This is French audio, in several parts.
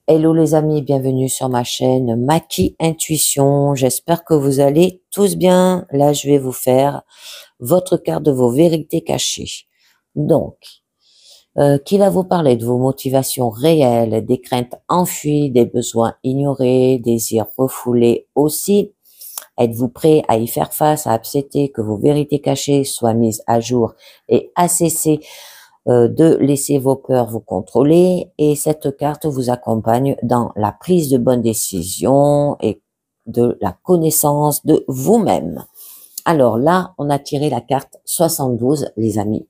Hello les amis, bienvenue sur ma chaîne Maki Intuition. J'espère que vous allez tous bien. Là, je vais vous faire votre carte de vos vérités cachées. Donc, qui va vous parler de vos motivations réelles, des craintes enfuies, des besoins ignorés, désirs refoulés aussi. Êtes-vous prêt à y faire face, à accepter que vos vérités cachées soient mises à jour et à cesser de laisser vos peurs vous contrôler, et cette carte vous accompagne dans la prise de bonnes décisions et de la connaissance de vous-même. Alors là, on a tiré la carte 72, les amis,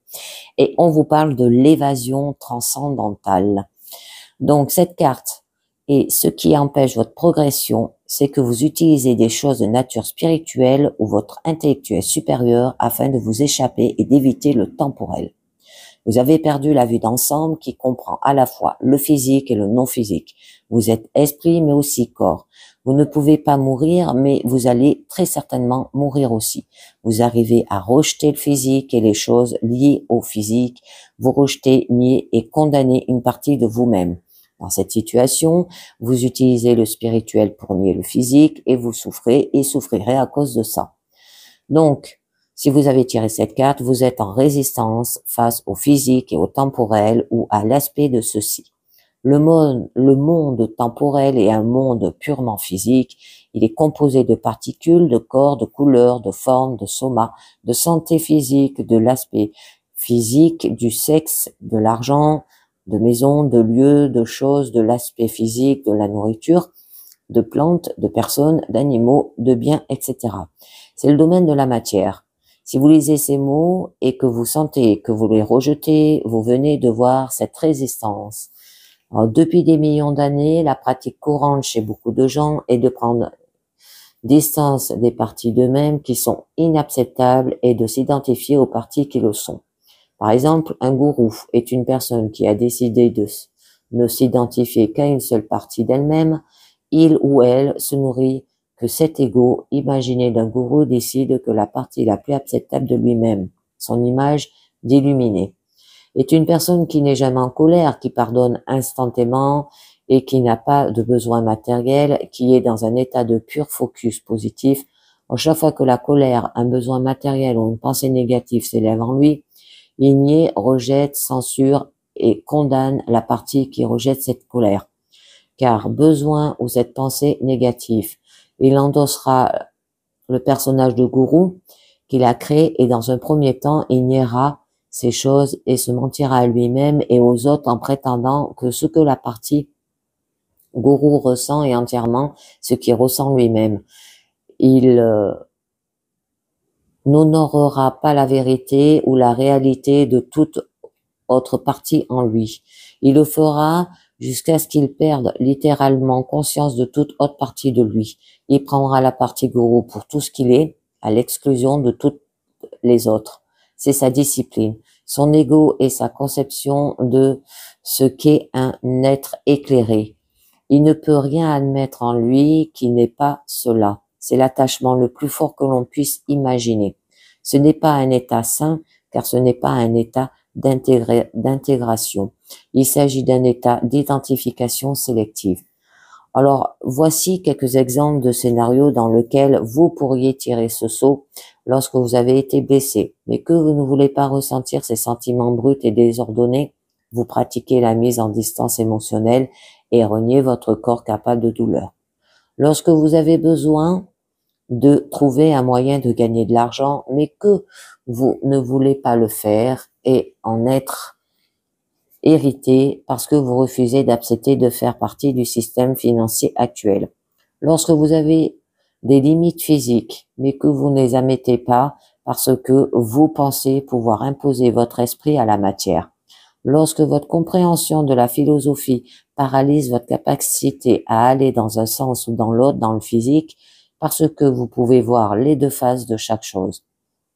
et on vous parle de l'évasion transcendantale. Donc cette carte, et ce qui empêche votre progression, c'est que vous utilisez des choses de nature spirituelle ou votre intellectuel supérieur afin de vous échapper et d'éviter le temporel. Vous avez perdu la vue d'ensemble qui comprend à la fois le physique et le non physique. Vous êtes esprit mais aussi corps. Vous ne pouvez pas mourir, mais vous allez très certainement mourir aussi. Vous arrivez à rejeter le physique et les choses liées au physique. Vous rejetez, niez et condamnez une partie de vous-même. Dans cette situation, vous utilisez le spirituel pour nier le physique et vous souffrez et souffrirez à cause de ça. Donc, si vous avez tiré cette carte, vous êtes en résistance face au physique et au temporel ou à l'aspect de ceci. Le monde temporel est un monde purement physique. Il est composé de particules, de corps, de couleurs, de formes, de somas, de santé physique, de l'aspect physique, du sexe, de l'argent, de maisons, de lieux, de choses, de l'aspect physique, de la nourriture, de plantes, de personnes, d'animaux, de biens, etc. C'est le domaine de la matière. Si vous lisez ces mots et que vous sentez que vous les rejetez, vous venez de voir cette résistance. Alors, depuis des millions d'années, la pratique courante chez beaucoup de gens est de prendre distance des parties d'eux-mêmes qui sont inacceptables et de s'identifier aux parties qui le sont. Par exemple, un gourou est une personne qui a décidé de ne s'identifier qu'à une seule partie d'elle-même. Il ou elle se nourrit que cet ego imaginé d'un gourou décide que la partie la plus acceptable de lui-même, son image d'illuminé, est une personne qui n'est jamais en colère, qui pardonne instantanément et qui n'a pas de besoin matériel, qui est dans un état de pur focus positif. À chaque fois que la colère, un besoin matériel ou une pensée négative s'élève en lui, il nie, rejette, censure et condamne la partie qui rejette cette colère. Car besoin ou cette pensée négative, il endossera le personnage de gourou qu'il a créé et dans un premier temps, il niera ces choses et se mentira à lui-même et aux autres en prétendant que ce que la partie gourou ressent est entièrement ce qu'il ressent lui-même. Il n'honorera pas la vérité ou la réalité de toute autre partie en lui. Il le fera jusqu'à ce qu'il perde littéralement conscience de toute autre partie de lui. Il prendra la partie gourou pour tout ce qu'il est, à l'exclusion de toutes les autres. C'est sa discipline, son ego et sa conception de ce qu'est un être éclairé. Il ne peut rien admettre en lui qui n'est pas cela. C'est l'attachement le plus fort que l'on puisse imaginer. Ce n'est pas un état sain, car ce n'est pas un état d'intégration. Il s'agit d'un état d'identification sélective. Alors, voici quelques exemples de scénarios dans lesquels vous pourriez tirer ce saut lorsque vous avez été blessé, mais que vous ne voulez pas ressentir ces sentiments bruts et désordonnés. Vous pratiquez la mise en distance émotionnelle et reniez votre corps capable de douleur. Lorsque vous avez besoin de trouver un moyen de gagner de l'argent, mais que vous ne voulez pas le faire et en être hérité parce que vous refusez d'accepter de faire partie du système financier actuel. Lorsque vous avez des limites physiques, mais que vous ne les admettez pas parce que vous pensez pouvoir imposer votre esprit à la matière. Lorsque votre compréhension de la philosophie paralyse votre capacité à aller dans un sens ou dans l'autre dans le physique, parce que vous pouvez voir les deux faces de chaque chose.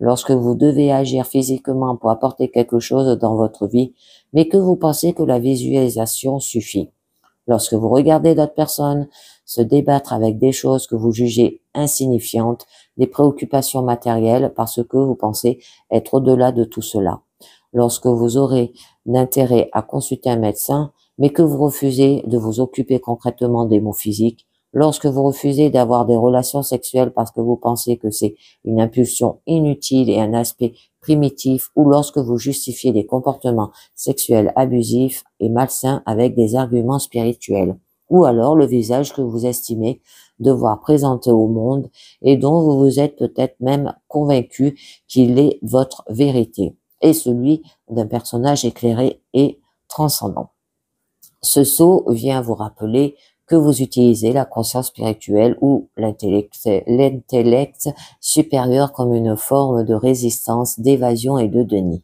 Lorsque vous devez agir physiquement pour apporter quelque chose dans votre vie, mais que vous pensez que la visualisation suffit. Lorsque vous regardez d'autres personnes se débattre avec des choses que vous jugez insignifiantes, des préoccupations matérielles parce que vous pensez être au-delà de tout cela. Lorsque vous aurez d'intérêt à consulter un médecin, mais que vous refusez de vous occuper concrètement des maux physiques, lorsque vous refusez d'avoir des relations sexuelles parce que vous pensez que c'est une impulsion inutile et un aspect primitif, ou lorsque vous justifiez des comportements sexuels abusifs et malsains avec des arguments spirituels, ou alors le visage que vous estimez devoir présenter au monde et dont vous vous êtes peut-être même convaincu qu'il est votre vérité et celui d'un personnage éclairé et transcendant. Ce saut vient vous rappeler que vous utilisez la conscience spirituelle ou l'intellect supérieur comme une forme de résistance, d'évasion et de déni.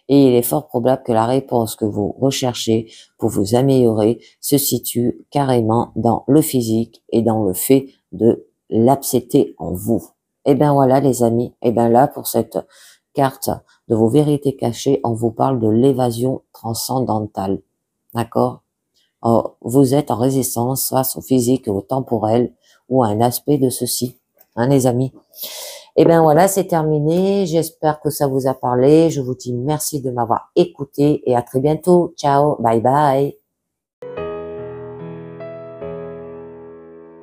Et il est fort probable que la réponse que vous recherchez pour vous améliorer se situe carrément dans le physique et dans le fait de l'accepter en vous. Et bien voilà les amis, et bien là pour cette carte de vos vérités cachées, on vous parle de l'évasion transcendantale. D'accord? Vous êtes en résistance face au physique, au temporel ou à un aspect de ceci, hein les amis. Et bien voilà, c'est terminé. J'espère que ça vous a parlé. Je vous dis merci de m'avoir écouté et à très bientôt. Ciao, bye bye.